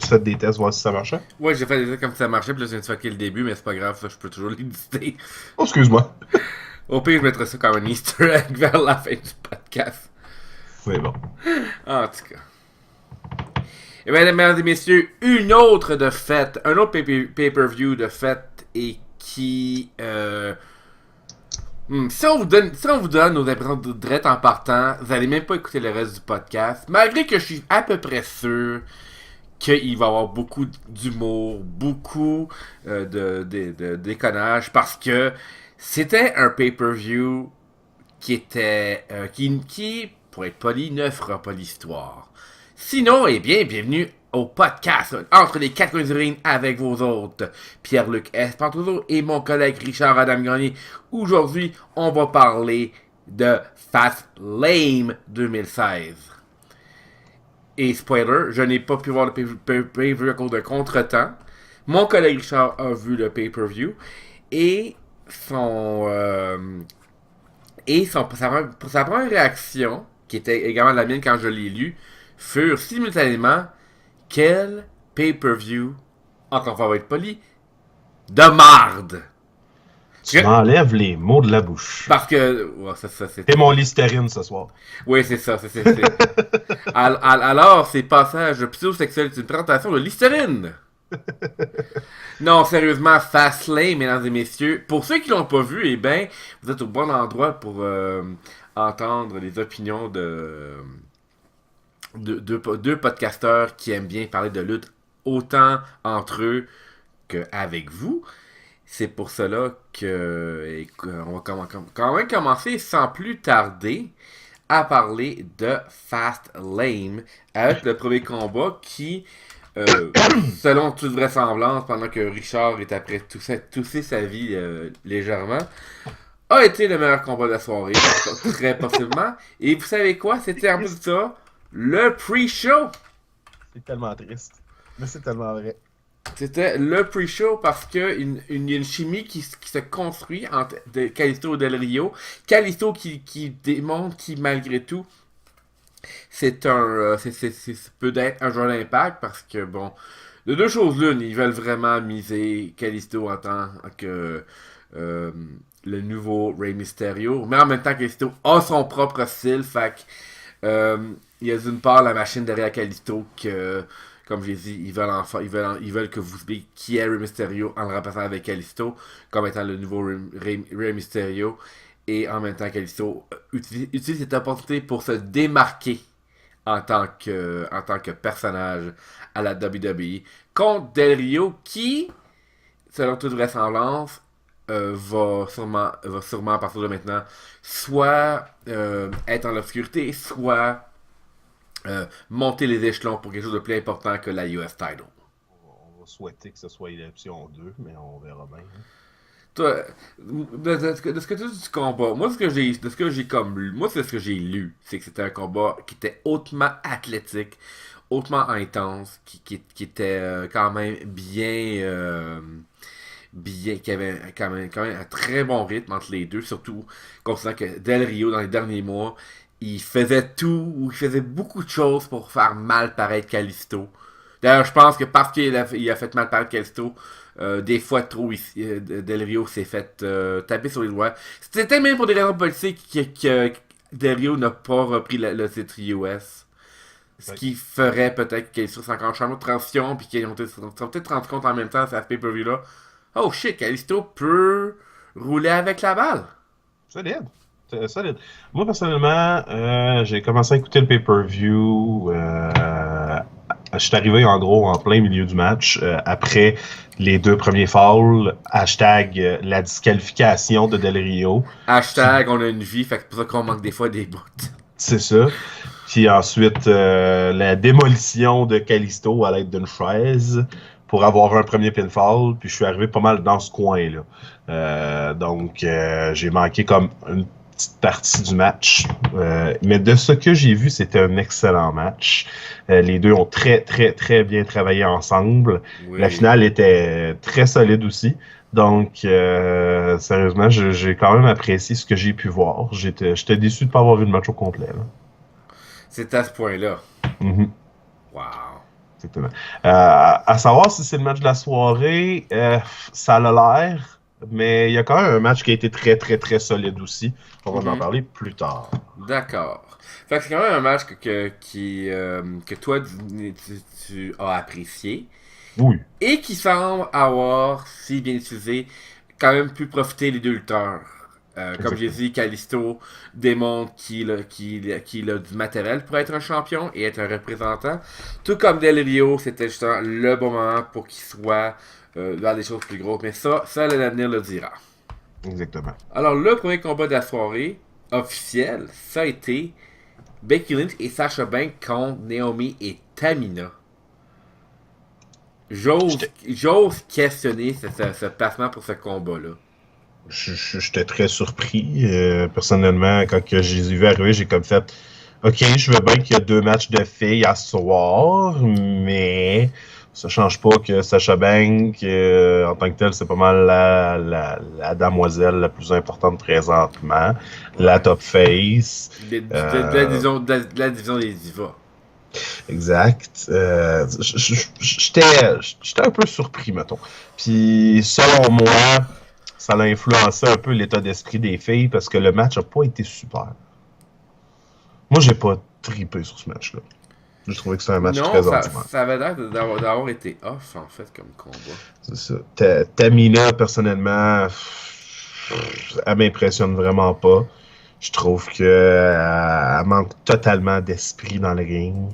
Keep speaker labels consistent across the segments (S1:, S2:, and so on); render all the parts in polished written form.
S1: T'as-tu fait des tests, voir si ça marchait?
S2: Ouais, j'ai fait des trucs comme ça marchait, puis là, je viens de fucker le début, mais c'est pas grave, ça, je peux toujours l'éditer.
S1: Oh, excuse-moi.
S2: Au pire, je mettrai ça comme un Easter egg vers la fin du podcast.
S1: C'est bon.
S2: En tout cas. Et bien, mesdames et messieurs, une autre de fête, un autre pay-per-view de fête, et qui... si on vous donne nos impressions de direct en partant, vous allez même pas écouter le reste du podcast, malgré que je suis à peu près sûr qu'il va y avoir beaucoup d'humour, beaucoup de déconnage, parce que c'était un pay-per-view qui était... qui, pour être poli, ne fera pas l'histoire. Sinon, eh bien, bienvenue au podcast Entre les quatre coins du ring avec vos hôtes, Pierre-Luc Espantoso et mon collègue Richard Adam Gagné. Aujourd'hui, on va parler de Fastlane 2016. Et spoiler, je n'ai pas pu voir le pay-per-view à cause d'un contretemps. Mon collègue Richard a vu le pay-per-view et sa première réaction, qui était également la mienne quand je l'ai lu, furent simultanément quel pay-per-view, encore faut être poli, de marde.
S1: Tu m'enlèves les mots de la bouche.
S2: Parce que... Ouais, ça,
S1: T'es
S2: c'est...
S1: mon Listerine ce soir.
S2: Oui, c'est ça. Alors, ces passages psychosexuels, c'est une présentation de Listerine. Non, sérieusement, Fastlane, mesdames et messieurs. Pour ceux qui l'ont pas vu, eh bien, vous êtes au bon endroit pour entendre les opinions de deux podcasteurs qui aiment bien parler de lutte autant entre eux qu'avec vous. C'est pour cela on va quand même commencer sans plus tarder à parler de Fastlane avec le premier combat qui, selon toute vraisemblance, pendant que Richard est après tousser sa vie légèrement, a été le meilleur combat de la soirée, très possiblement. Et vous savez quoi? C'était en plus de ça le pre-show.
S1: C'est tellement triste. Mais c'est tellement vrai.
S2: C'était le pre-show parce que y a une chimie qui se construit entre Kalisto et Del Rio. Kalisto qui démontre qu'il, malgré tout, c'est peut être un joueur d'impact parce que, bon, de deux choses l'une, ils veulent vraiment miser Kalisto en tant que le nouveau Rey Mysterio. Mais en même temps, Kalisto a son propre style. Fait que, il y a d'une part la machine derrière Kalisto que... Comme je l'ai dit, ils veulent que vous sachiez qui est Rey Mysterio en le remplaçant avec Kalisto comme étant le nouveau Rey Mysterio. Et en même temps, Kalisto utilise cette opportunité pour se démarquer en tant que personnage à la WWE contre Del Rio qui, selon toute vraisemblance, va sûrement à partir de maintenant soit être dans l'obscurité, soit monter les échelons pour quelque chose de plus important que la US title.
S1: On va souhaiter que ce soit l'option 2, mais on verra bien.
S2: Toi, de ce que tu dis du combat, moi, c'est ce que j'ai lu, c'est que c'était un combat qui était hautement athlétique, hautement intense, qui était quand même qui avait quand même un très bon rythme entre les deux, surtout considérant que Del Rio, dans les derniers mois, il faisait beaucoup de choses pour faire mal paraître Kalisto. D'ailleurs, je pense que parce qu'il a fait mal paraître Kalisto, des fois trop, Del Rio s'est fait taper sur les doigts. C'était même pour des raisons politiques que Del Rio n'a pas repris le titre US. Ce qui ferait peut-être qu'il soit encore en chambre de transition, puis qu'ils ont peut-être rendu compte en même temps à ce pay-per-view-là. Oh shit, Kalisto peut rouler avec la balle.
S1: Solide. Solide. Moi, personnellement, j'ai commencé à écouter le pay-per-view. Je suis arrivé en gros en plein milieu du match après les deux premiers falls. Hashtag la disqualification de Del Rio.
S2: Hashtag on a une vie, fait que c'est pour ça qu'on manque des fois des bouts.
S1: C'est ça. Puis ensuite, la démolition de Kalisto à l'aide d'une chaise pour avoir un premier pinfall. Puis je suis arrivé pas mal dans ce coin-là. Donc, j'ai manqué comme une petite partie du match. Mais de ce que j'ai vu, c'était un excellent match. Les deux ont très, très, très bien travaillé ensemble. Oui. La finale était très solide aussi. Donc, sérieusement, j'ai quand même apprécié ce que j'ai pu voir. J'étais déçu de ne pas avoir vu le match au complet. Là.
S2: C'est à ce point-là.
S1: Mm-hmm.
S2: Wow.
S1: Exactement. À savoir si c'est le match de la soirée, ça a l'air, mais il y a quand même un match qui a été très, très, très solide aussi. On va en parler plus tard.
S2: D'accord. Fait que c'est quand même un match que toi, tu as apprécié.
S1: Oui.
S2: Et qui semble avoir, si bien utilisé, quand même pu profiter les deux lutteurs. Comme j'ai dit, Kalisto démontre qu'il a du matériel pour être un champion et être un représentant. Tout comme Del Rio, c'était justement le bon moment pour qu'il soit dans des choses plus grosses. Mais ça l'avenir le dira.
S1: Exactement.
S2: Alors, le premier combat de la soirée officiel, ça a été Becky Lynch et Sasha Banks contre Naomi et Tamina. J'ose questionner ce placement pour ce combat-là.
S1: J'étais très surpris. Personnellement, quand que je les ai vus arriver, j'ai comme fait OK, je veux bien qu'il y a 2 matchs de filles à ce soir, mais ça change pas que Sasha Banks, en tant que telle, c'est pas mal la damoiselle la plus importante présentement. La top face.
S2: De la division des divas.
S1: Exact. J'étais un peu surpris, mettons. Puis, selon moi, ça a influencé un peu l'état d'esprit des filles parce que le match n'a pas été super. Moi, j'ai pas trippé sur ce match-là. J'ai trouvé que c'était un match très ordinaire.
S2: Ça avait l'air d'avoir été off, en fait, comme combat.
S1: C'est ça. Tamina, personnellement, elle m'impressionne vraiment pas. Je trouve qu'elle manque totalement d'esprit dans le ring.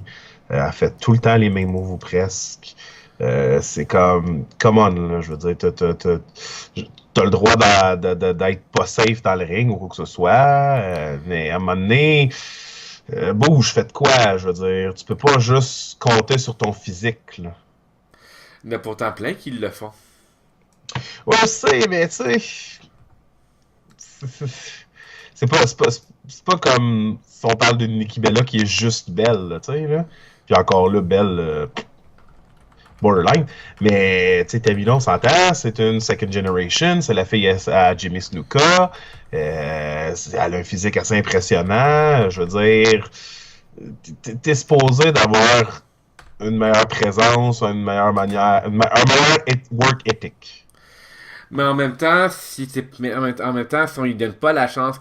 S1: Elle fait tout le temps les mêmes moves ou presque. C'est comme, come on, là, je veux dire, t'as le droit d'être pas safe dans le ring ou quoi que ce soit, mais à un moment donné, bouge, fais de quoi, je veux dire. Tu peux pas juste compter sur ton physique, là.
S2: Il y en a pourtant plein qui le font.
S1: Ouais, je sais, mais tu sais, c'est pas comme si on parle d'une Nikki Bella qui est juste belle, tu sais, là. Puis encore là, belle, borderline. Mais, tu sais, Tamina, on s'entend, c'est une second generation, c'est la fille à Jimmy Snuka. Elle a un physique assez impressionnant. Je veux dire, t'es supposé d'avoir une meilleure présence, une meilleure manière, un meilleur work ethic.
S2: Mais en même temps, si on lui donne pas la chance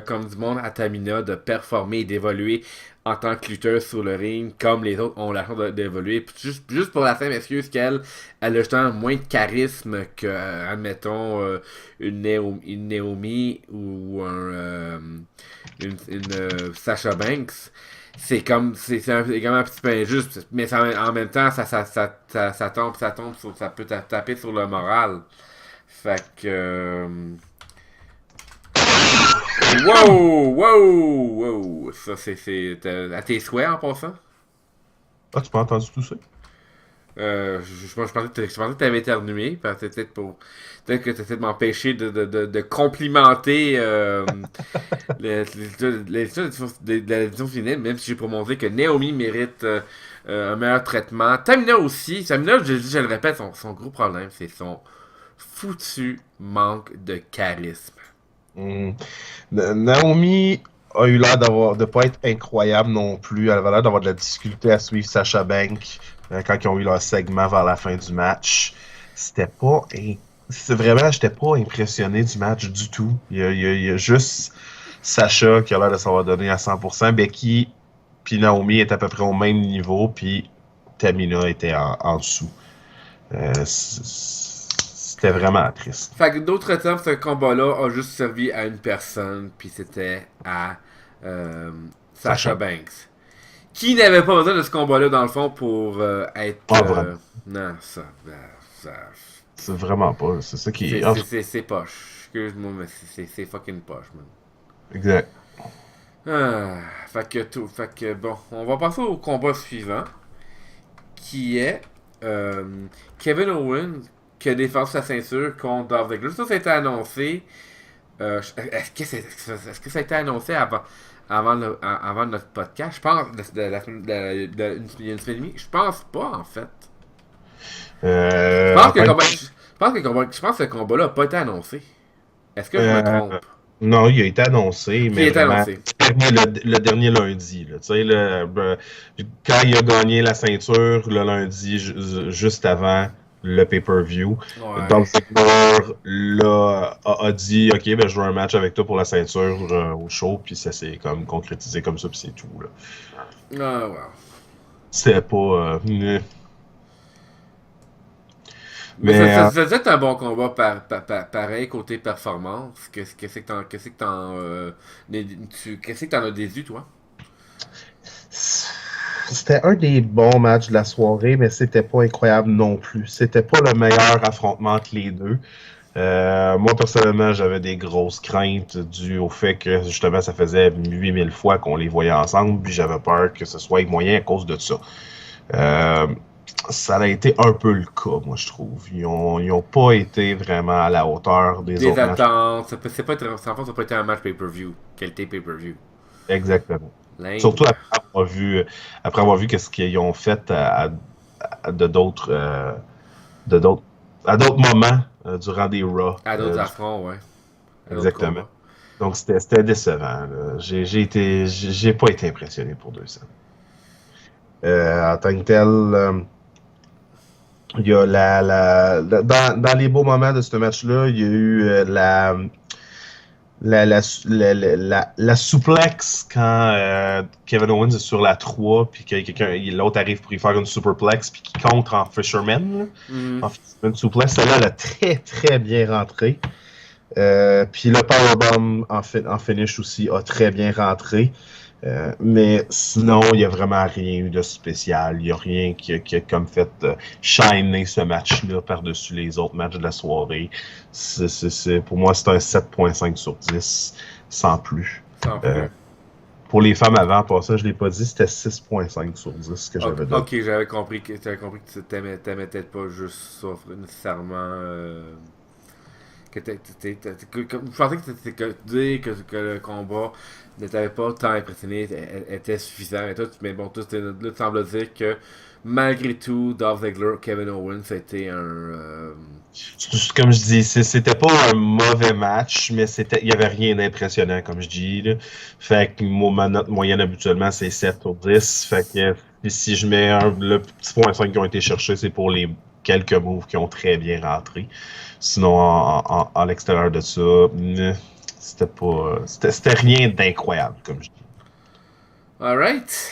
S2: comme du monde à Tamina de performer et d'évoluer en tant que lutteuse sur le ring, comme les autres ont la chance d'évoluer, juste pour la simple excuse qu'elle a justement moins de charisme que, admettons, une Naomi ou une Sasha Banks. C'est comme un petit peu injuste, mais en même temps, ça tombe, ça peut taper sur le moral. Fait que. Wow! Ça, c'est à tes souhaits en passant?
S1: Ah, tu m'as entendu tout ça?
S2: Je pensais que tu avais éternué. Peut-être que tu essaies de m'empêcher de complimenter la division féminine, même si j'ai proposé que Naomi mérite un meilleur traitement. Tamina aussi. Tamina, je le répète, son gros problème, c'est son foutu manque de charisme.
S1: Naomi a eu l'air de pas être incroyable non plus. Elle avait l'air d'avoir de la difficulté à suivre Sasha Banks quand ils ont eu leur segment vers la fin du match. C'est vraiment, j'étais pas impressionné du match du tout. Il y a juste Sasha qui a l'air de s'avoir donné à 100%. Becky puis Naomi est à peu près au même niveau, puis Tamina était en dessous. C'était vraiment triste.
S2: Fait que d'autres termes, ce combat-là a juste servi à une personne, puis c'était à Sasha Banks. Qui n'avait pas besoin de ce combat-là, dans le fond, pour être... non, ça...
S1: C'est vraiment pas. C'est ça qui est...
S2: C'est poche. Excuse-moi, mais c'est fucking poche, man.
S1: Exact.
S2: Fait que bon, on va passer au combat suivant, qui est Kevin Owens qui a défendu sa ceinture contre Dolph Ziggler. Ça a été annoncé. Est-ce que ça a été annoncé avant notre podcast? Je pense il y a une semaine et demie. Je pense pas, en fait. Je pense que le combat-là n'a pas été annoncé. Est-ce que je me trompe?
S1: Non, il a été annoncé, mais
S2: il a été annoncé.
S1: le dernier lundi. Là, tu sais, quand il a gagné la ceinture le lundi, juste avant le pay-per-view,
S2: Ouais.
S1: Dolph Ziggler a dit OK, ben, je veux un match avec toi pour la ceinture au show, puis ça s'est comme concrétisé comme ça, puis c'est tout. Là.
S2: Ah, wow.
S1: C'était pas.
S2: Mais
S1: Mais
S2: ça devait être un bon combat pareil côté performance. Qu'est-ce que t'en qu'est-ce que t'en as déduit, toi?
S1: c'était un des bons matchs de la soirée, mais c'était pas incroyable non plus. C'était pas le meilleur affrontement entre les deux. Moi, personnellement, j'avais des grosses craintes dues au fait que, justement, ça faisait 8000 fois qu'on les voyait ensemble, puis j'avais peur que ce soit moyen à cause de ça. Euh, Ça a été un peu le cas, moi, je trouve. Ils ont pas été vraiment à la hauteur des
S2: Des
S1: autres matchs.
S2: attentes. C'est pas, ça n'a pas été un match pay-per-view. Qualité pay-per-view.
S1: Exactement.
S2: Lame.
S1: Surtout après avoir vu qu'est-ce qu'ils ont fait de d'autres, de d'autres, à d'autres moments durant des Raw.
S2: À d'autres affronts, ouais. À d'autres
S1: Exactement.
S2: combats.
S1: Donc, c'était décevant. Là. J'ai pas été impressionné pour 200. En tant que tel, il y a dans les beaux moments de ce match-là, il y a eu la souplex quand Kevin Owens est sur la 3 puis que l'autre arrive pour y faire une superplex, puis qui contre en Fisherman. Là.
S2: Mhm.
S1: En Fisherman suplex, celle-là, elle a très, très bien rentré. Puis le Powerbomb en finish aussi a très bien rentré. Mais sinon, il n'y a vraiment rien eu de spécial. Il n'y a rien qui a comme fait shiner ce match-là par-dessus les autres matchs de la soirée. Pour moi, c'est un 7.5 sur 10, sans plus.
S2: Sans
S1: Euh,
S2: plus.
S1: pour les femmes avant, pour ça, je ne l'ai pas dit, c'était 6.5 sur 10 que j'avais donné.
S2: Ok, j'avais compris que tu t'aimais peut-être pas juste ça nécessairement. Je pensais que c'était que dire que le combat ne t'avait pas tant impressionné était suffisant. Mais bon, tout là, tu sembles dire que malgré tout, Dolph Ziggler, Kevin Owens, c'était
S1: Comme je dis, c'était pas un mauvais match, mais il y avait rien d'impressionnant, comme je dis. Là. Fait que ma note moyenne habituellement, c'est 7 sur 10. Fait que si je mets le petit point 5 qui ont été cherchés, c'est pour les quelques moves qui ont très bien rentré. Sinon, à l'extérieur de ça, c'était pas. C'était rien d'incroyable, comme je dis.
S2: alright.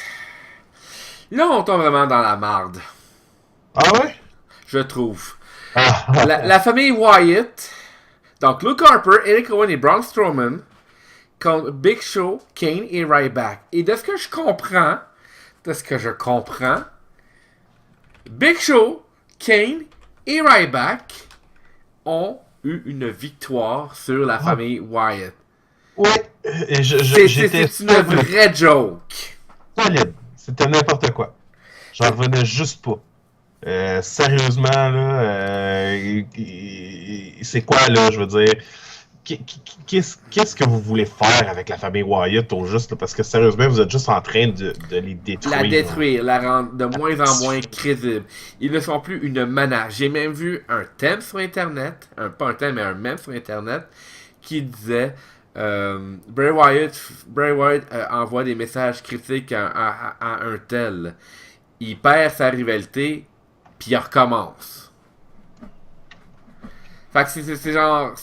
S2: Là, on tombe vraiment dans la marde,
S1: Ah ouais?
S2: je trouve.
S1: Ah,
S2: La famille Wyatt, donc Luke Harper, Eric Owen et Braun Strowman, contre Big Show, Kane et Ryback. Et de ce que je comprends, Big Show, Kane et Ryback ont eu une victoire sur la
S1: ah,
S2: famille Wyatt.
S1: ouais, et j'étais
S2: C'est une vraie joke.
S1: solide. C'était n'importe quoi. J'en revenais juste pas. Sérieusement, là, c'est quoi, là, je veux dire, qu'est-ce que vous voulez faire avec la famille Wyatt au juste, là, parce que sérieusement, vous êtes juste en train de les
S2: La
S1: détruire.
S2: détruire, la rendre de moins en moins crédible. Ils ne sont plus une menace. J'ai même vu un thème sur Internet, pas un thème, mais un mème sur Internet, qui disait Bray Wyatt envoie des messages critiques à un tel. Il perd sa rivalité, puis il recommence. Fait que c'est genre,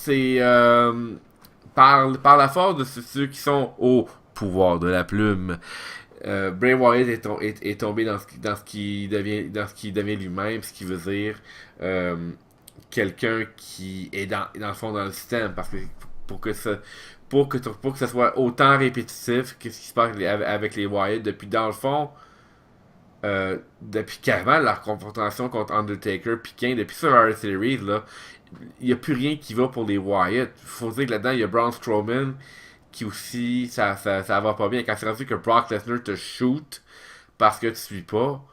S2: par la force de ceux qui sont au pouvoir de la plume. Bray Wyatt est tombé dans ce qui devient lui-même, ce qui veut dire quelqu'un qui est dans le fond dans le système, parce que pour que ça pour que ça soit autant répétitif que ce qui se passe avec les Wyatt depuis dans le fond depuis qu'avant leur confrontation contre Undertaker puis Kane, depuis Survivor Series, là, il n'y a plus rien qui va pour les Wyatt. Faut dire que là-dedans, il y a Braun Strowman qui aussi, ça va pas bien. Quand c'est rendu que Brock Lesnar te shoot parce que tu suis pas.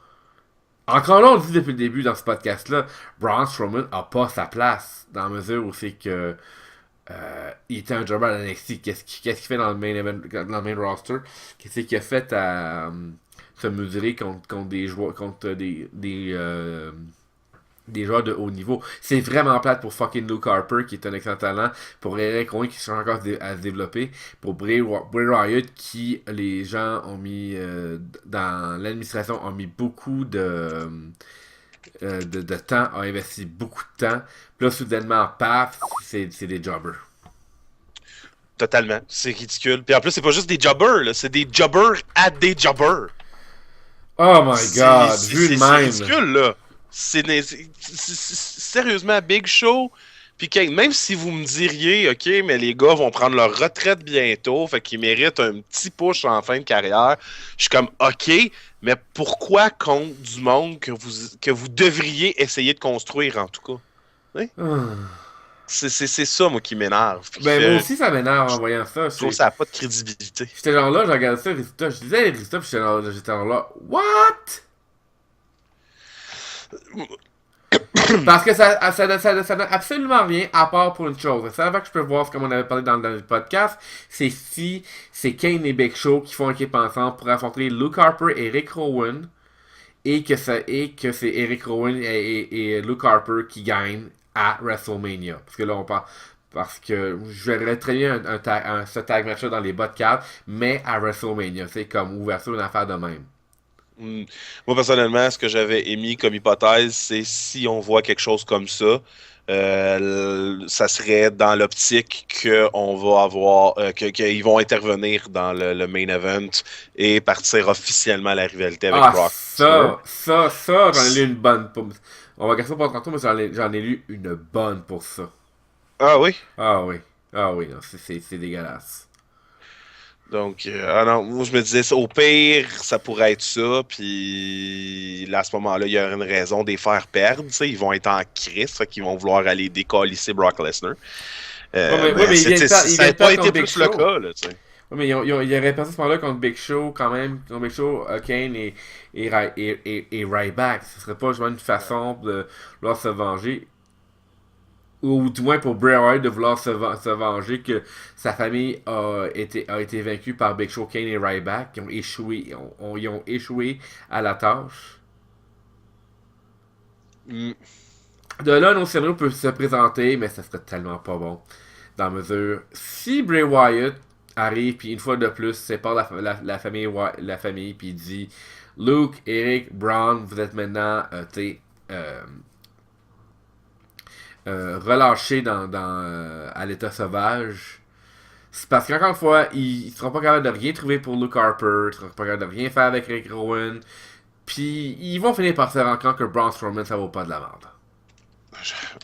S2: Encore là, on le dit depuis le début dans ce podcast-là, Braun Strowman a pas sa place. Dans la mesure où c'est que il était un jobber à l'NXT. Qu'est-ce qu'il fait dans le main event, dans le main roster? Qu'est-ce qu'il a fait à se mesurer contre des joueurs, contre des des joueurs de haut niveau. C'est vraiment plate pour fucking Luke Harper, qui est un excellent talent, pour Eric Rowan, qui cherche encore à se développer, pour Bray Wyatt, qui les gens ont mis, dans l'administration, ont mis beaucoup de temps, ont investi beaucoup de temps. Puis là, soudainement, paf, c'est des jobbers.
S3: Totalement. C'est ridicule. Puis en plus, c'est pas juste des jobbers, là. C'est des jobbers à des jobbers.
S2: Oh my god, vu de même.
S3: C'est ridicule, là. C'est sérieusement Big Show. Puis même si vous me diriez, OK, mais les gars vont prendre leur retraite bientôt, fait qu'ils méritent un petit push en fin de carrière, je suis comme, OK, mais pourquoi contre du monde que vous devriez essayer de construire, en tout cas? Hein? C'est ça, moi, qui m'énerve.
S2: Ben, moi aussi, ça m'énerve en voyant ça.
S3: Je trouve que ça n'a pas de crédibilité.
S2: J'étais genre là, je regardais ça, les résultats, je disais les résultats, puis j'étais genre là, what? Parce que ça donne absolument rien à part pour une chose. C'est avant que je peux voir, comme on avait parlé dans le podcast, c'est si c'est Kane et Big Show qui font une équipe ensemble pour affronter Luke Harper et Eric Rowan, et que c'est Eric Rowan et Luke Harper qui gagnent à WrestleMania. Parce que là, on parle. Parce que je verrais très bien ce tag match-là dans les bas de carte, mais à WrestleMania. C'est comme ouverture d'une affaire de même.
S3: Moi, personnellement, ce que j'avais émis comme hypothèse, c'est si on voit quelque chose comme ça, ça serait dans l'optique qu'on va avoir, qu'ils vont intervenir dans le main event et partir officiellement la rivalité avec Brock.
S2: Ça, j'en ai lu une bonne. On va garder ça pour tantôt, mais j'en ai lu une bonne pour ça.
S3: Ah oui?
S2: Ah oui, non, c'est dégueulasse.
S3: Donc, non, moi je me disais, au pire, ça pourrait être ça, puis là, à ce moment-là, il y aurait une raison de les faire perdre, tu sais, ils vont être en crise, fait qu'ils vont vouloir aller décalisser Brock Lesnar.
S2: mais
S3: ça n'a pas été plus le cas, là, tu sais.
S2: Oui, mais il y aurait perdu ce moment-là contre Big Show, quand même, contre Big Show, Kane et Ryback. Ce serait pas justement une façon de vouloir se venger. Ou du moins pour Bray Wyatt de vouloir se venger que sa famille a été vaincue par Big Show, Kane et Ryback, qui ont échoué, ils ont échoué à la tâche. De là, nos scénarios peuvent se présenter, mais ça serait tellement pas bon. Dans la mesure, si Bray Wyatt arrive, puis une fois de plus, sépare la famille, puis dit Luke, Eric, Braun, vous êtes maintenant, relâchés à l'état sauvage. C'est parce qu'encore une fois, ils seront pas capables de rien trouver pour Luke Harper, ils seront pas capables de rien faire avec Eric Rowan, puis ils vont finir par se rendre compte que Braun Strowman, ça vaut pas de la merde.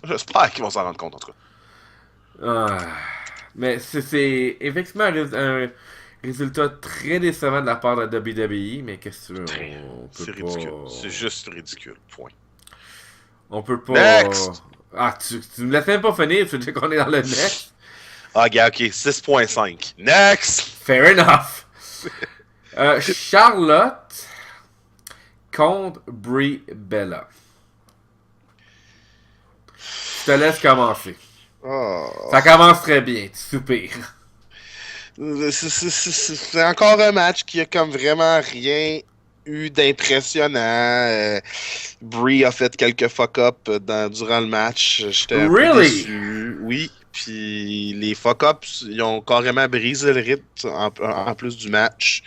S3: J'espère qu'ils vont s'en rendre compte, en tout cas.
S2: Mais c'est effectivement un résultat très décevant de la part de la WWE, mais qu'est-ce que tu veux,
S3: c'est ridicule. C'est juste ridicule, point.
S2: On peut pas...
S3: Next!
S2: Tu me laisses même pas finir, tu dis qu'on est dans le next.
S3: Gars, ok, 6.5. Next!
S2: Fair enough. Charlotte contre Brie Bella. Je te laisse commencer. Ça commence très bien, tu soupires.
S3: C'est encore un match qui a comme vraiment rien eu d'impressionnant. Brie a fait quelques fuck-up durant le match. J'étais un peu déçu. Oui, puis les fuck-ups, ils ont carrément brisé le rythme en plus du match.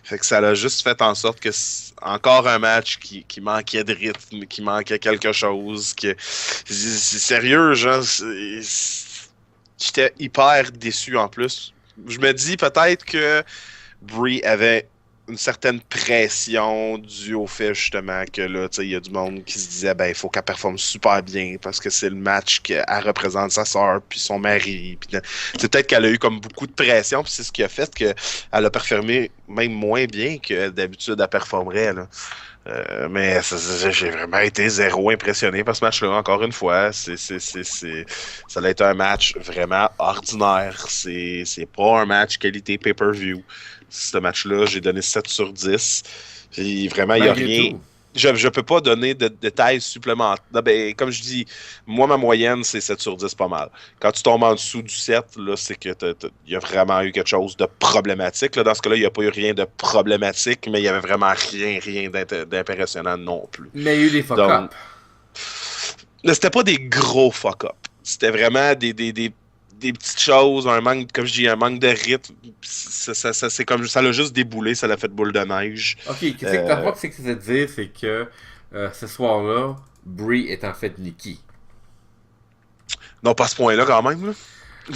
S3: Fait que ça a juste fait en sorte que encore un match qui manquait de rythme, qui manquait quelque chose. C'est sérieux, genre, j'étais hyper déçu en plus. Je me dis peut-être que Brie avait une certaine pression due au fait justement que là, tu sais, il y a du monde qui se disait il faut qu'elle performe super bien parce que c'est le match qu'elle représente sa soeur puis son mari. Puis, c'est peut-être qu'elle a eu comme beaucoup de pression puis c'est ce qui a fait qu'elle a performé même moins bien que d'habitude elle performerait, là. Mais j'ai vraiment été zéro impressionné par ce match-là, encore une fois. Ça a été un match vraiment ordinaire. C'est pas un match qualité pay-per-view. Ce match-là, j'ai donné 7 sur 10. Puis vraiment, il n'y a rien. Je peux pas donner de détails supplémentaires. Comme je dis, moi, ma moyenne, c'est 7 sur 10, pas mal. Quand tu tombes en dessous du 7, là, c'est que il y a vraiment eu quelque chose de problématique. Là, dans ce cas-là, il n'y a pas eu rien de problématique, mais il n'y avait vraiment rien d'impressionnant non plus.
S2: Mais il y a eu des fuck-up.
S3: Là, c'était pas des gros fuck-up. C'était vraiment des petites choses, un manque, comme je dis, un manque de rythme. C'est comme ça l'a juste déboulé, ça l'a fait boule de neige.
S2: Ok, qu'est-ce que t'as pas que c'est que c'est de dire, c'est que ce soir-là, Brie est en fait Nikki.
S3: Non, pas à ce point-là quand même. Là.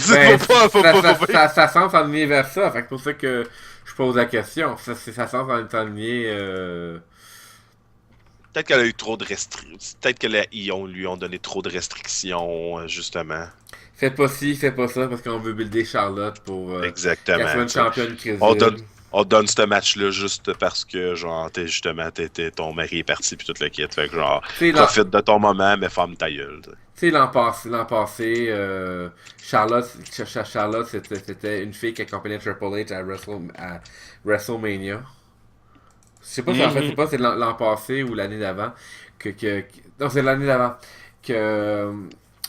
S2: Ben,
S3: Faut pas.
S2: ça semble s'enligner vers ça, fait que c'est pour ça que je pose la question. Ça semble s'enligner.
S3: Peut-être qu'elle a eu trop de restrictions. Peut-être que lui ont donné trop de restrictions, justement.
S2: Fais pas ci, fais pas ça, parce qu'on veut builder Charlotte pour
S3: Exactement.
S2: qu'elle soit une championne
S3: On
S2: crédible.
S3: donne ce match-là juste parce que, genre, ton mari est parti puis tout le kit. Fait que, genre, profite de ton moment, mais ferme ta gueule.
S2: Tu sais, l'an passé, Charlotte, c'était une fille qui accompagnait Triple H à WrestleMania. Je sais pas si en fait, c'est pas c'est l'an passé ou l'année d'avant non, c'est l'année d'avant que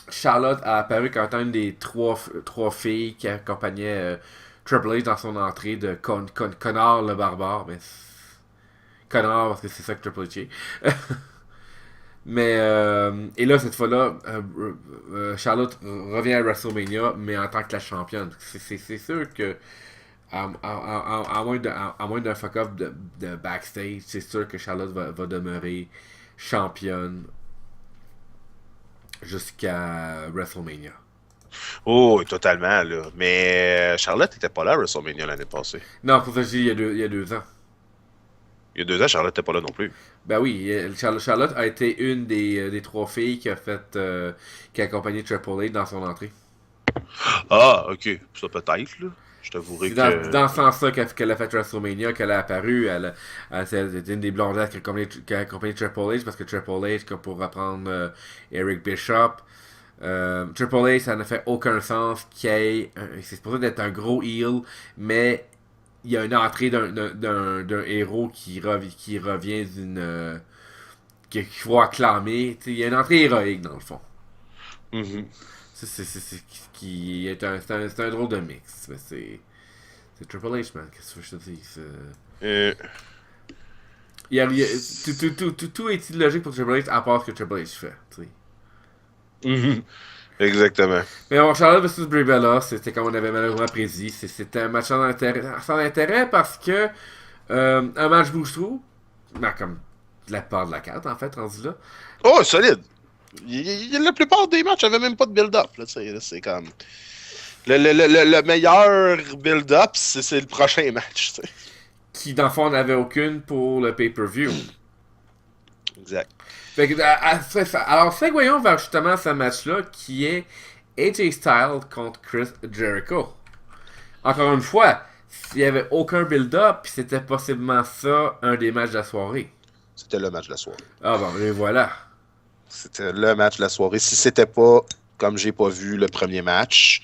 S2: Charlotte a apparu comme étant une des trois filles qui accompagnaient Triple H dans son entrée de Connor le barbare, mais Connor parce que c'est ça que Triple H est. Mais et là cette fois-là, Charlotte revient à WrestleMania, mais en tant que la championne. C'est sûr que à moins d'un fuck-up de backstage, c'est sûr que Charlotte va demeurer championne jusqu'à WrestleMania.
S3: Oh, totalement, là. Mais Charlotte n'était pas là à WrestleMania l'année passée.
S2: Non, pour ça je dis il y a 2 ans.
S3: Il y a 2 ans, Charlotte n'était pas là non plus.
S2: Ben oui, Charlotte a été une des 3 filles qui a accompagné Triple H dans son entrée.
S3: Ah, ok. Ça peut-être, là. Je t'avouerai que...
S2: Dans ce sens-là qu'elle a fait WrestleMania, qu'elle a apparu, c'est une des blondettes qui a accompagné Triple H, parce que Triple H, comme pour reprendre Eric Bishop, Triple H, ça n'a fait aucun sens c'est supposé d'être un gros heel, mais il y a une entrée d'un héros qui revient d'une... qu'il faut acclamer. Il y a une entrée héroïque, dans le fond.
S3: Mm-hmm.
S2: C'est un drôle de mix. Mais c'est Triple H, man. Qu'est-ce que je te dis? Tout est illogique pour Triple H à part ce que Triple H fait.
S3: Mm-hmm. Exactement.
S2: Mais bon, Charlotte vs Brie Bella, c'était comme on avait malheureusement prédit. C'était un match sans intérêt parce que un match bouche-trou, comme la part de la carte en fait, rendu là.
S3: Oh, solide! La plupart des matchs avaient même pas de build-up. C'est comme... Le meilleur build-up, c'est le prochain match. T'sais.
S2: Qui, dans le fond, n'avait aucune pour le pay-per-view.
S3: Exact.
S2: Fait que, alors, seguoyons vers justement ce match-là qui est AJ Styles contre Chris Jericho. Encore une fois, s'il n'y avait aucun build-up, puis c'était possiblement ça, un des matchs de la soirée.
S3: C'était le match de la soirée.
S2: Ah bon, et voilà.
S3: C'était le match de la soirée. Si c'était pas, comme j'ai pas vu le premier match,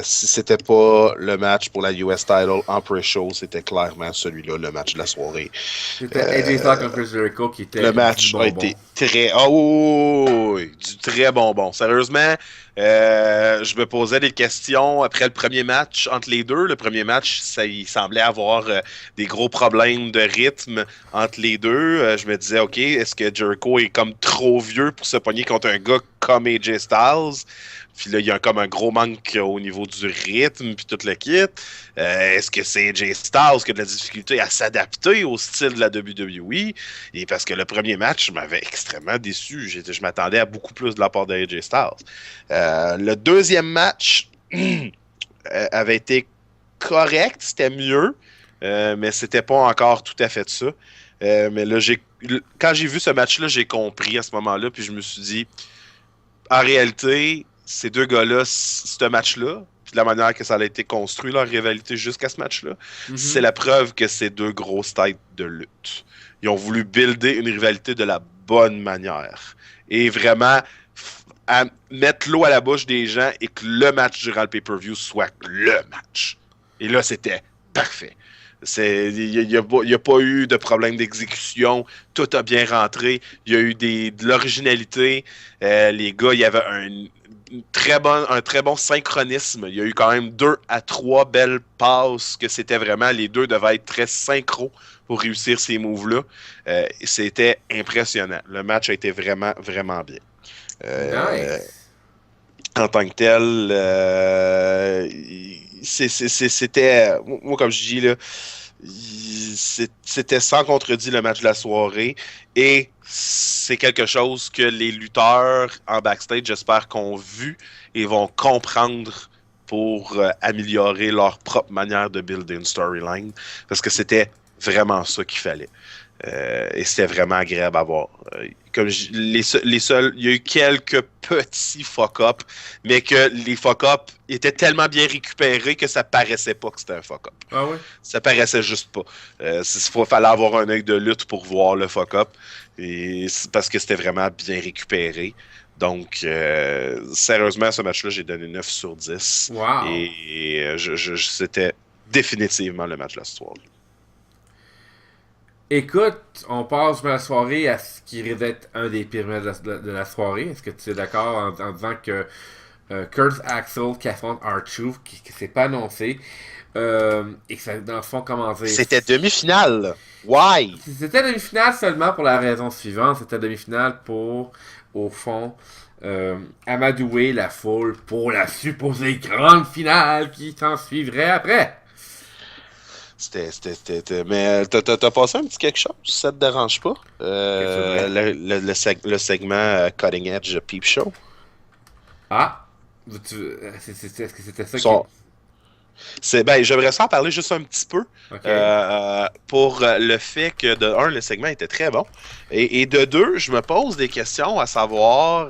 S3: si c'était pas le match pour la US Title en pre-show, c'était clairement celui-là, le match de la soirée.
S2: C'était AJ Styles contre Chris Jericho qui était...
S3: Le match a été très... Oh, oui, du très bonbon. Sérieusement, je me posais des questions après le premier match entre les deux. Le premier match, il semblait avoir des gros problèmes de rythme entre les deux. Je me disais, OK, est-ce que Jericho est comme trop vieux pour se pogner contre un gars comme AJ Styles? Puis là, il y a comme un gros manque au niveau du rythme, puis tout le kit. Est-ce que c'est AJ Styles qui a de la difficulté à s'adapter au style de la WWE? Et parce que le premier match m'avait extrêmement déçu. Je m'attendais à beaucoup plus de la part de AJ Styles. Le deuxième match avait été correct, c'était mieux, mais c'était pas encore tout à fait ça. Mais là, quand j'ai vu ce match-là, j'ai compris à ce moment-là, puis je me suis dit, en réalité, ces deux gars-là, ce match-là, puis la manière que ça a été construit, leur rivalité jusqu'à ce match-là, c'est la preuve que c'est deux grosses têtes de lutte. Ils ont voulu builder une rivalité de la bonne manière. Et vraiment, à mettre l'eau à la bouche des gens et que le match durant le pay-per-view soit le match. Et là, c'était parfait. Il n'y a pas eu de problème d'exécution. Tout a bien rentré. Il y a eu de l'originalité. Les gars, il y avait un très bon synchronisme. Il y a eu quand même 2 à 3 belles passes que c'était vraiment... Les deux devaient être très synchro pour réussir ces moves-là. C'était impressionnant. Le match a été vraiment, vraiment bien.
S2: Nice.
S3: En tant que tel, c'était, moi comme je dis là, c'était sans contredit le match de la soirée et c'est quelque chose que les lutteurs en backstage, j'espère, qu'ont vu et vont comprendre pour améliorer leur propre manière de builder une storyline parce que c'était vraiment ça qu'il fallait. Et c'était vraiment agréable à voir. Comme les seuls, il y a eu quelques petits fuck-up, mais que les fuck-up étaient tellement bien récupérés que ça paraissait pas que c'était un fuck-up.
S2: Ah ouais?
S3: Ça paraissait juste pas. Il fallait avoir un œil de lutte pour voir le fuck-up, et parce que c'était vraiment bien récupéré. Donc, sérieusement, à ce match-là, j'ai donné 9 sur 10.
S2: Wow.
S3: Et c'était définitivement le match de la soirée.
S2: Écoute, on passe la soirée à ce qui risque d'être un des pires matchs de la soirée. Est-ce que tu es d'accord en disant que Kurt Axel qui affronte R-Truth, qui s'est pas annoncé, et que ça, dans le fond, comment dire...
S3: C'était demi-finale. Why?
S2: C'était demi-finale seulement pour la raison suivante. C'était demi-finale pour, au fond, amadouer la foule pour la supposée grande finale qui s'en suivrait après.
S3: Mais t'as passé un petit quelque chose, ça te dérange pas? Le segment Cutting Edge Peep Show.
S2: Ah! Est-ce que c'était ça
S3: j'aimerais ça en parler juste un petit peu.
S2: Okay.
S3: Pour le fait que, de un, le segment était très bon. Et de deux, je me pose des questions à savoir...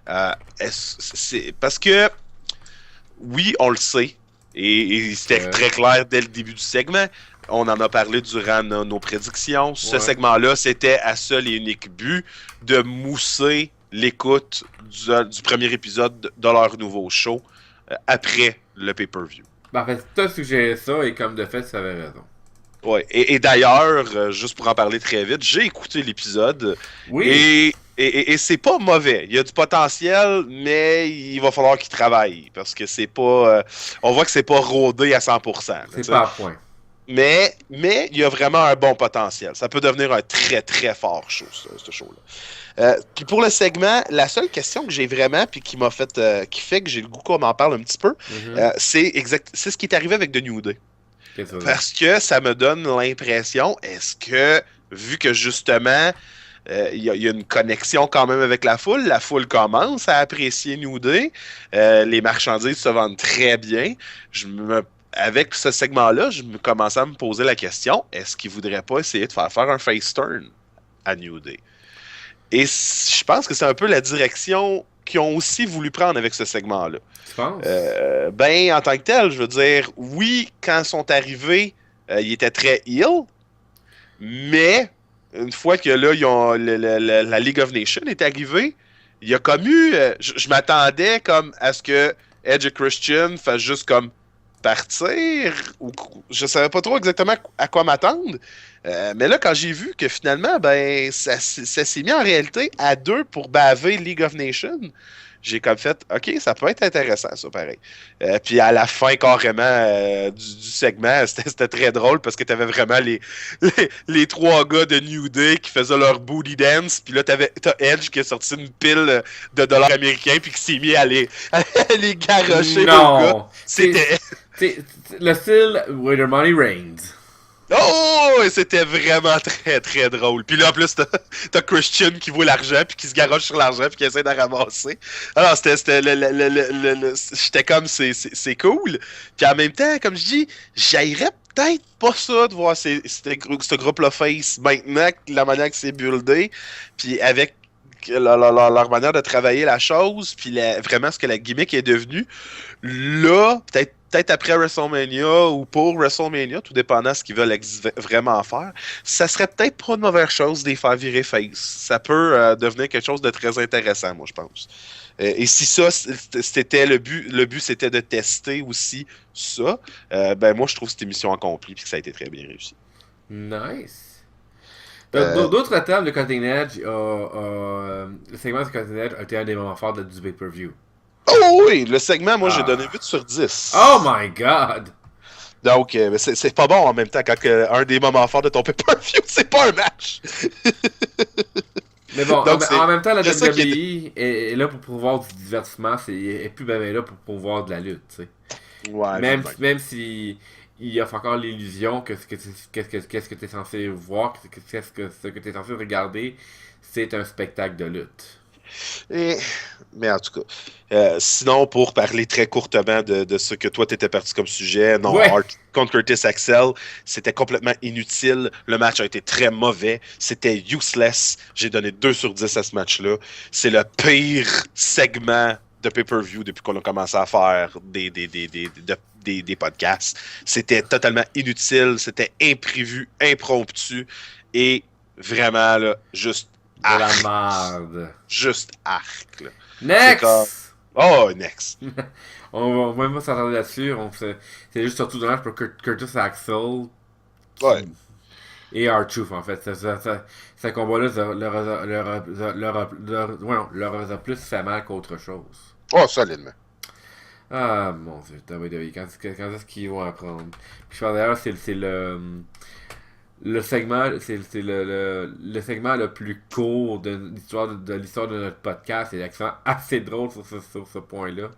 S3: parce que, oui, on le sait. Et c'était très clair dès le début du segment. On en a parlé durant nos prédictions. Ce segment-là, c'était à seul et unique but de mousser l'écoute du premier épisode de leur nouveau show après le pay-per-view.
S2: Ben, en fait, t'as suggéré ça et comme de fait, tu avais raison.
S3: Ouais. Et d'ailleurs, juste pour en parler très vite, j'ai écouté l'épisode.
S2: Oui.
S3: Et c'est pas mauvais. Il y a du potentiel, mais il va falloir qu'il travaille. Parce que c'est pas... on voit que c'est pas rodé à 100%.
S2: C'est pas à point.
S3: Mais il y a vraiment un bon potentiel. Ça peut devenir un très, très fort show, ce show-là. Puis pour le segment, la seule question que j'ai vraiment, puis qui m'a fait... qui fait que j'ai le goût qu'on en parle un petit peu, c'est ce qui est arrivé avec The New Day. Parce que ça me donne l'impression, est-ce que, vu que justement... il y a une connexion quand même avec la foule commence à apprécier New Day, les marchandises se vendent très bien, avec ce segment-là, je me commençais à me poser la question, est-ce qu'ils ne voudraient pas essayer de faire un face turn à New Day? Et je pense que c'est un peu la direction qu'ils ont aussi voulu prendre avec ce segment-là.
S2: Tu penses?
S3: En tant que tel, je veux dire, oui, quand ils sont arrivés, ils étaient très heel, mais une fois que là, la League of Nations est arrivée, il y a comme eu... je m'attendais comme à ce que Edge et Christian fassent juste comme partir, ou je savais pas trop exactement à quoi m'attendre. Mais là, quand j'ai vu que finalement, ça s'est mis en réalité à deux pour baver League of Nations, j'ai comme fait, OK, ça peut être intéressant, ça, pareil. Puis à la fin, carrément, du segment, c'était très drôle parce que t'avais vraiment les trois gars de New Day qui faisaient leur booty dance, puis là, t'as Edge qui a sorti une pile de dollars américains puis qui s'est mis à les garrocher, le gars. C'était...
S2: le style Where the Money Reigns.
S3: Oh, c'était vraiment très très drôle. Puis là en plus t'as Christian qui voit l'argent puis qui se garoche sur l'argent puis qui essaie de ramasser. Alors c'était j'étais comme c'est cool. Puis en même temps, comme je dis, j'haïrais peut-être pas ça de voir ce groupe-là face maintenant, la manière que c'est buildé, puis avec leur manière de travailler la chose, puis vraiment ce que la gimmick est devenue. Là, peut-être après WrestleMania ou pour WrestleMania, tout dépendant de ce qu'ils veulent vraiment faire, ça serait peut-être pas une mauvaise chose de les faire virer face. Ça peut devenir quelque chose de très intéressant, moi, je pense. Et si ça, c'était le but c'était de tester aussi ça, moi, je trouve cette émission accomplie et que ça a été très bien réussi.
S2: Nice. D'autres termes de Cutting Edge, le segment de Cutting Edge a été un des moments forts du pay-per-view.
S3: Oh oui, le segment, moi, j'ai donné 8 sur 10.
S2: Oh my god!
S3: Donc, c'est pas bon en même temps quand un des moments forts de ton pay-per-view, c'est pas un match.
S2: Mais bon,
S3: Donc,
S2: en même temps, la
S3: c'est ça qui
S2: WWE est là pour pouvoir du divertissement, elle est plus ben là pour pouvoir de la lutte, tu sais.
S3: Ouais,
S2: Même si il offre encore l'illusion que qu'est-ce que tu es censé voir, ce que tu es censé regarder, c'est un spectacle de lutte.
S3: Mais en tout cas, sinon, pour parler très courtement de ce que toi t'étais parti comme sujet, non,
S2: Ouais!
S3: Hart contre Curtis Axel, c'était complètement inutile. Le match a été très mauvais. C'était useless. J'ai donné 2 sur 10 à ce match-là. C'est le pire segment de pay-per-view depuis qu'on a commencé à faire des podcasts. C'était totalement inutile. C'était imprévu, impromptu et vraiment, là, juste
S2: De la
S3: arc.
S2: merde.
S3: Juste arc, là. C'est comme...
S2: Next!
S3: Oh, next.
S2: On va même pas s'attendre là-dessus. C'est juste surtout dommage pour Curtis Axel
S3: Ouais.
S2: et R-Truth, en fait. Ce combat-là leur a plus fait mal qu'autre chose.
S3: Oh, solidement.
S2: Ah, mon Dieu, WWE, quand est-ce qu'ils vont apprendre? Puis je parle d'ailleurs, c'est le segment, c'est le segment le plus court de l'histoire de notre podcast. C'est l'accent assez drôle sur ce point-là.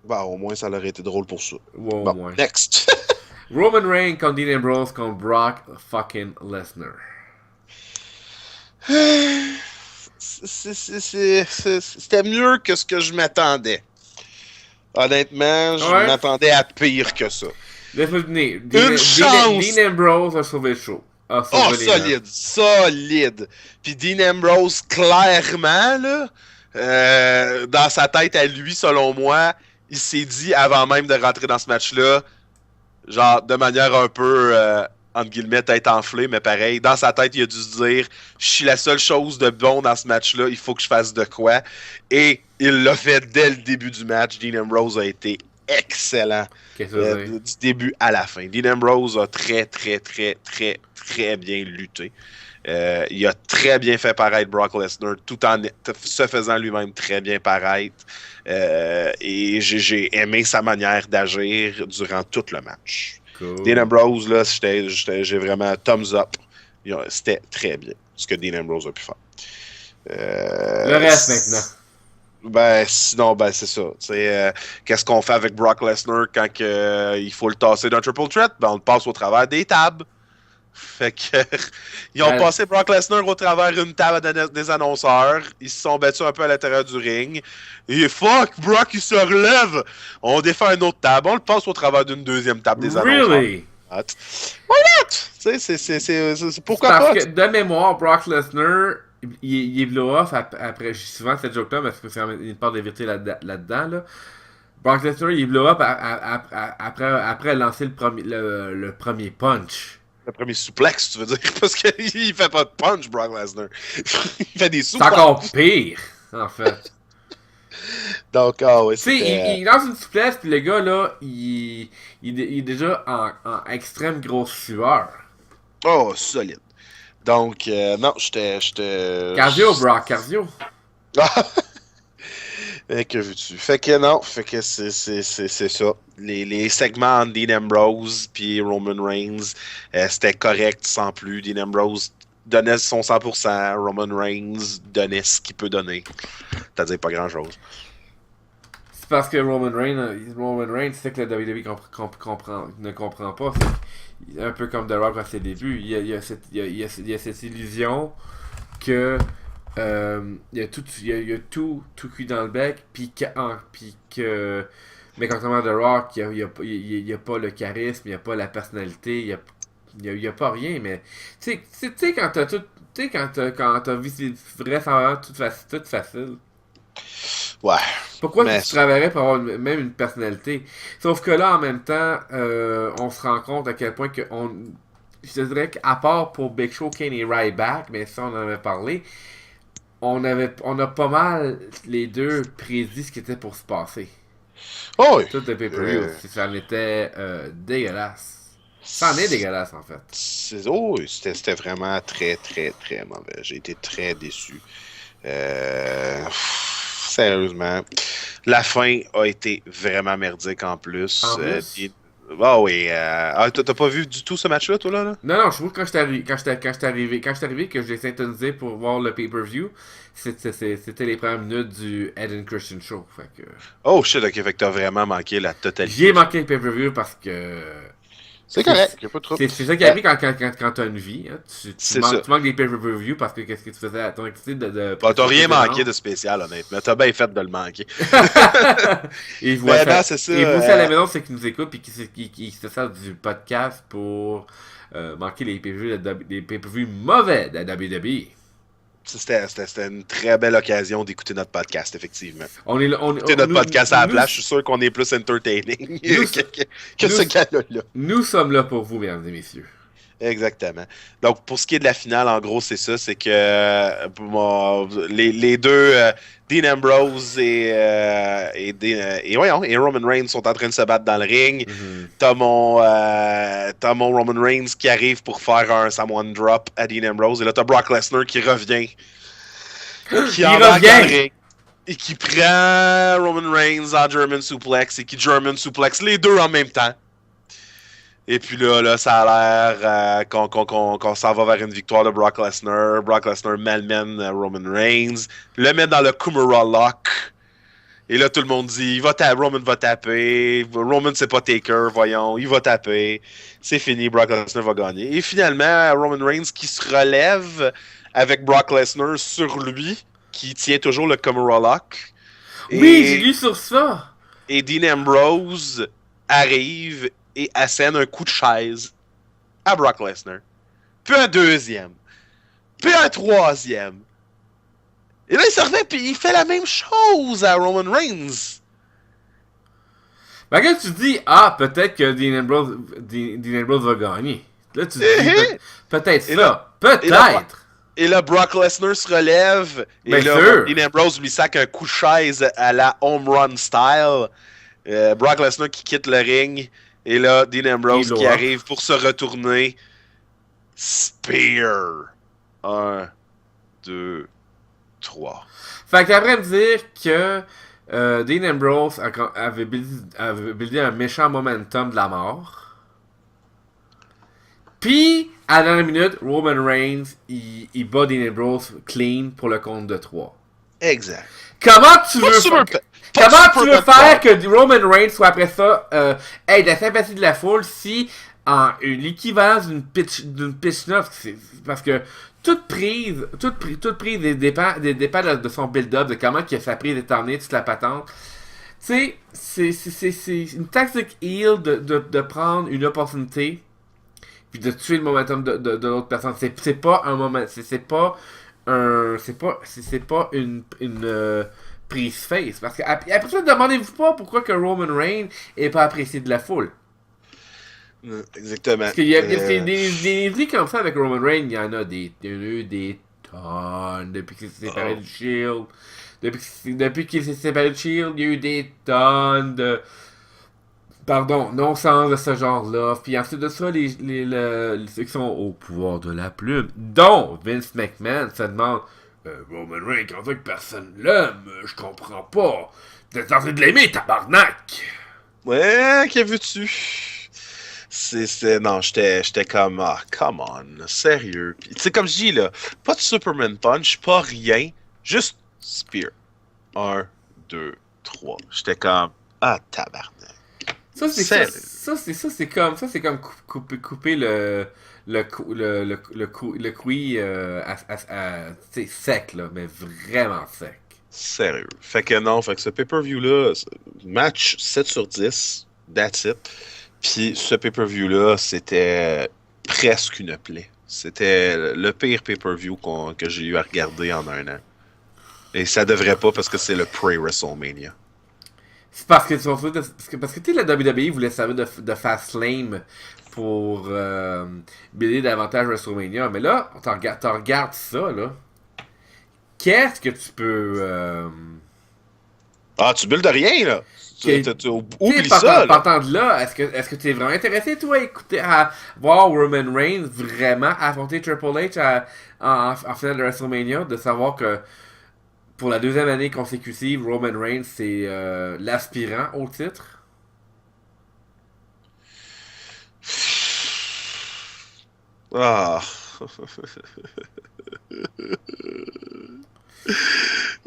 S3: Bah, au moins, ça aurait été drôle pour ça.
S2: Ouais, au
S3: Bon,
S2: moins.
S3: next.
S2: Roman Reigns contre Dean Ambrose contre Brock fucking Lesnar.
S3: C'était mieux que ce que je m'attendais. Honnêtement, je
S2: Ouais.
S3: m'attendais à pire que ça.
S2: Laisse-moi venir.
S3: chance!
S2: Dean Ambrose a sauvé le show. A sauvé
S3: Oh,
S2: les gens.
S3: solide. Puis Dean Ambrose, clairement, là, dans sa tête à lui, selon moi, il s'est dit avant même de rentrer dans ce match-là, genre de manière un peu, entre guillemets, tête enflée, mais pareil, dans sa tête, il a dû se dire, je suis la seule chose de bon dans ce match-là, il faut que je fasse de quoi. Et il l'a fait dès le début du match. Dean Ambrose a été excellent
S2: Qu'est-ce que ça veut dire?
S3: du début à la fin. Dean Ambrose a très bien lutté. Il a très bien fait paraître Brock Lesnar tout en se faisant lui-même très bien paraître. Et j'ai aimé sa manière d'agir durant tout le match.
S2: Cool.
S3: Dean Ambrose, là, j'ai vraiment thumbs up. C'était très bien ce que Dean Ambrose a pu faire.
S2: Le reste maintenant.
S3: Ben, sinon, ben, c'est ça. Qu'est-ce qu'on fait avec Brock Lesnar quand il faut le tasser d'un triple threat? Ben, on le passe au travers des tables. Fait que, ils ont passé Brock Lesnar au travers une table des annonceurs. Ils se sont battus un peu à l'intérieur du ring. Et fuck, Brock, il se relève. On défait une autre table. On le passe au travers d'une deuxième table des annonceurs.
S2: Really?
S3: Why not? C'est pourquoi
S2: Parce
S3: pas?
S2: que, de mémoire, Brock Lesnar, il est blow-off après. J'ai souvent cette joke-là, parce que c'est une part de vérité là-dedans. Là. Brock Lesnar, il est blow-up après lancer le premier punch.
S3: Le premier souplex, tu veux dire? Parce qu'il fait pas de punch, Brock Lesnar. Il fait des
S2: C'est
S3: souplexes.
S2: encore pire, en fait.
S3: Donc, ah ouais,
S2: Tu sais, il lance une souplesse, puis le gars, là, il est déjà en extrême grosse sueur.
S3: Oh, solide. Donc, non, j'étais...
S2: Cardio, Brock, cardio.
S3: Que veux-tu? Fait que non, fait que c'est ça. Les segments entre Dean Ambrose puis Roman Reigns, c'était correct sans plus. Dean Ambrose donnait son 100%, Roman Reigns donnait ce qu'il peut donner. C'est-à-dire pas grand-chose.
S2: C'est parce que Roman Reigns, c'est que le WWE ne comprend pas. C'est un peu comme The Rock à ses débuts. Il y a cette illusion que il y a tout cuit dans le bec, puis que mais contrairement à The Rock, il y a pas le charisme, il y a pas la personnalité, il y a pas rien, mais tu sais quand t'as tout, tu sais quand t'as vu c'est vraisemblablement tout facile.
S3: Ouais.
S2: Pourquoi
S3: mais
S2: tu travaillerais pour avoir même une personnalité? Sauf que là, en même temps, on se rend compte à quel point que je te dirais qu'à part pour Big Show, Kane et Ryback, mais ça on en avait parlé, on a pas mal les deux prédit ce qui était pour se passer.
S3: Oh oui.
S2: Tout le pay-per-view, ça en était dégueulasse. Ça en est dégueulasse en fait.
S3: C'était vraiment très mauvais. J'ai été très déçu. Sérieusement. La fin a été vraiment merdique en plus. Ah oui. T'as pas vu du tout ce match-là, toi, là?
S2: Non, non, je trouve que quand j'étais arrivé, que j'ai syntonisé pour voir le pay-per-view, c'était les premières minutes du Ed and Christian Show. Fait que
S3: Oh shit, ok, fait que t'as vraiment manqué la
S2: j'ai
S3: totalité.
S2: manqué le pay-per-view parce que
S3: C'est
S2: c'est
S3: correct, y'a pas de trouble.
S2: c'est ça qui arrive quand t'as une vie. Hein.
S3: C'est ça.
S2: Tu manques des pay-per-view parce que qu'est-ce que tu faisais à ton activité de
S3: Bon, t'as rien manqué
S2: précédente.
S3: de spécial, honnêtement. T'as bien fait de le manquer.
S2: Et vous,
S3: Mais
S2: ça,
S3: non, c'est ça.
S2: et vous aussi à la maison, c'est qui nous écoute et qui se sert du podcast pour manquer les pay-per-view mauvais de la WWE.
S3: C'était une très belle occasion d'écouter notre podcast, effectivement.
S2: On est, là- on,
S3: Écouter notre
S2: nous,
S3: podcast à la
S2: nous,
S3: place, je suis sûr qu'on est plus entertaining
S2: nous,
S3: que ce
S2: nous-
S3: gars-là.
S2: nous sommes là pour vous, mesdames et messieurs.
S3: Exactement. Donc, pour ce qui est de la finale, en gros, c'est ça, c'est que les deux, Dean Ambrose et Roman Reigns sont en train de se battre dans le ring.
S2: Mhm.
S3: T'as mon Roman Reigns qui arrive pour faire un Samoan Drop à Dean Ambrose. Et là, t'as Brock Lesnar qui revient. Qui
S2: Il
S3: embarque dans le
S2: revient!
S3: ring. Et qui prend Roman Reigns en German Suplex et qui German Suplex les deux en même temps. Et puis là ça a l'air qu'on s'en va vers une victoire de Brock Lesnar. Brock Lesnar malmène Roman Reigns, le met dans le Kimura Lock. Et là, tout le monde dit Roman va taper. Roman, c'est pas Taker, voyons. Il va taper. C'est fini, Brock Lesnar va gagner. Et finalement, Roman Reigns qui se relève avec Brock Lesnar sur lui, qui tient toujours le Kimura Lock.
S2: Oui, j'ai lu sur ça!
S3: Et Dean Ambrose arrive et assène un coup de chaise à Brock Lesnar. Puis un deuxième. Puis un troisième. Et là, il se revient puis il fait la même chose à Roman Reigns.
S2: Ben, quand tu dis, peut-être que Dean Ambrose va gagner. Là, tu dis, peut-être
S3: Et
S2: ça.
S3: là-
S2: Peut-être.
S3: Et là, Brock Lesnar se relève. Et
S2: Bien
S3: là,
S2: sûr.
S3: Dean Ambrose lui sac un coup de chaise à la home run style. Brock Lesnar qui quitte le ring. Et là, Dean Ambrose qui arrive pour se retourner. Spear. 1, 2, 3.
S2: Fait qu'après me dire que Dean Ambrose avait buildé un méchant momentum de la mort. Puis, à la dernière minute, Roman Reigns, il bat Dean Ambrose clean pour le compte de 3.
S3: Exact.
S2: Comment tu veux faire que Roman Reigns soit après ça de la sympathie de la foule si en l'équivalence d'une pitch neuf, parce que toute prise dépend de son build-up, de comment que sa prise est emmenée, toute la patente. Tu sais, c'est une tactique heel de prendre une opportunité puis de tuer le momentum de l'autre personne. C'est pas un moment, c'est pas une prise face. Parce que après ça, demandez-vous pas pourquoi que Roman Reigns est pas apprécié de la foule.
S3: Exactement.
S2: Parce qu'il y a des niaiseries comme ça avec Roman Reigns, il y en a des tonnes depuis qu'il s'est séparé du Shield. Depuis qu'il s'est séparé du Shield, il y a eu des tonnes de non-sens de ce genre-là. Puis ensuite de ça, ceux qui sont au pouvoir de la plume, dont Vince McMahon, se demande Roman Reigns, quand ça que personne l'aime, je comprends pas. Vous êtes censé de l'aimer, tabarnak!
S3: Ouais, qu'as vu-tu? Non, j'étais comme, come on, sérieux. Tu sais, comme je dis, là, pas de Superman Punch, pas rien, juste Spear. 1, 2, 3. J'étais comme, tabarnak.
S2: Ça, c'est comme couper le cuit sec, là, mais vraiment sec.
S3: Sérieux. Fait que non, fait que ce pay-per-view-là, match 7 sur 10, that's it. Puis ce pay-per-view-là, c'était presque une plaie. C'était le pire pay-per-view que j'ai eu à regarder en un an. Et ça devrait pas parce que c'est le pre-WrestleMania.
S2: C'est parce que tu sais, la WWE voulait servir de Fastlane pour builder davantage WrestleMania. Mais là, t'en regardes ça, là. Qu'est-ce que tu peux...
S3: Tu buildes de rien, là. Oublie
S2: ça,
S3: ça, là.
S2: Partant de là, est-ce que tu es vraiment intéressé, toi, à voir Roman Reigns vraiment affronter Triple H en finale de WrestleMania, de savoir que pour la deuxième année consécutive, Roman Reigns, c'est l'aspirant au titre?
S3: Ah.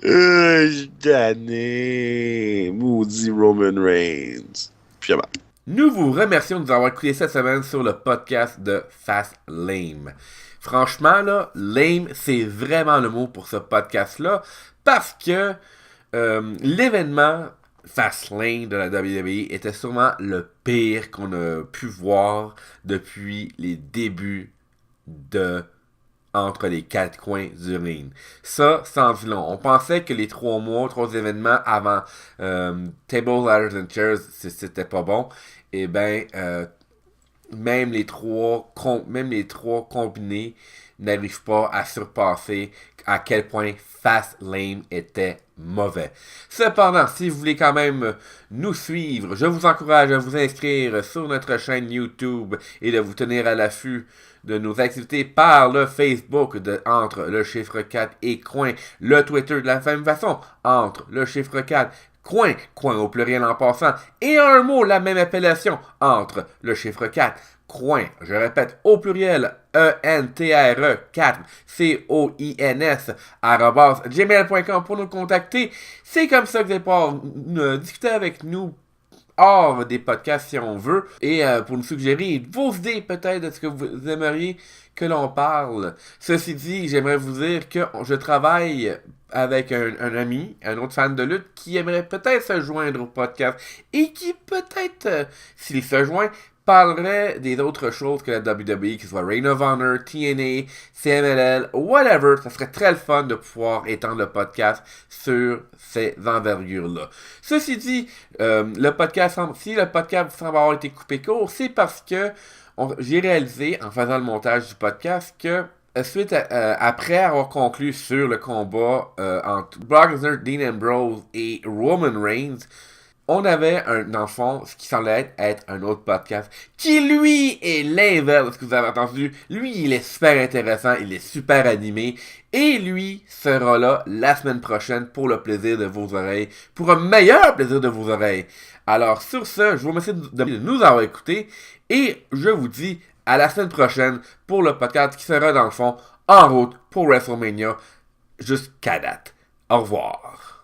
S3: Je suis tanné. Maudit Roman Reigns. Puis
S2: Nous vous remercions de nous avoir écouté cette semaine sur le podcast de Fast Lame. Franchement, là, lame, c'est vraiment le mot pour ce podcast-là, parce que l'événement Fastlane de la WWE était sûrement le pire qu'on a pu voir depuis les débuts de entre les quatre coins du ring. Ça, sans dit long. On pensait que les 3 événements avant Tables, Ladders and Chairs, c'était pas bon. Et ben, même les trois combinés n'arrivent pas à surpasser à quel point Fastlane était mauvais. Cependant, si vous voulez quand même nous suivre, je vous encourage à vous inscrire sur notre chaîne YouTube et de vous tenir à l'affût de nos activités par le Facebook de Entre le chiffre 4 et Coin, le Twitter de la même façon, Entre le chiffre 4 Coin, coin au pluriel en passant, et un mot, la même appellation, Entre le chiffre 4, Coin, je répète, au pluriel, E-N-T-R-E 4, C-O-I-N-S, @gmail.com pour nous contacter. C'est comme ça que vous allez pouvoir discuter avec nous hors des podcasts si on veut, et pour nous suggérer vos idées peut-être de ce que vous aimeriez que l'on parle. Ceci dit, j'aimerais vous dire que je travaille avec un ami, un autre fan de lutte, qui aimerait peut-être se joindre au podcast, et qui peut-être, s'il se joint, parlerait des autres choses que la WWE, que ce soit Ring of Honor, TNA, CMLL, whatever. Ça serait très le fun de pouvoir étendre le podcast sur ces envergures-là. Ceci dit, si le podcast semble avoir été coupé court, c'est parce que j'ai réalisé, en faisant le montage du podcast, que après avoir conclu sur le combat entre Brock Lesnar, Dean Ambrose et Roman Reigns, on avait dans le fond, ce qui semblait être un autre podcast, qui lui est l'inverse de ce que vous avez entendu. Lui, il est super intéressant, il est super animé, et lui sera là la semaine prochaine pour le plaisir de vos oreilles, pour un meilleur plaisir de vos oreilles. Alors sur ce, je vous remercie de nous avoir écoutés, et je vous dis à la semaine prochaine pour le podcast qui sera dans le fond en route pour WrestleMania jusqu'à date. Au revoir.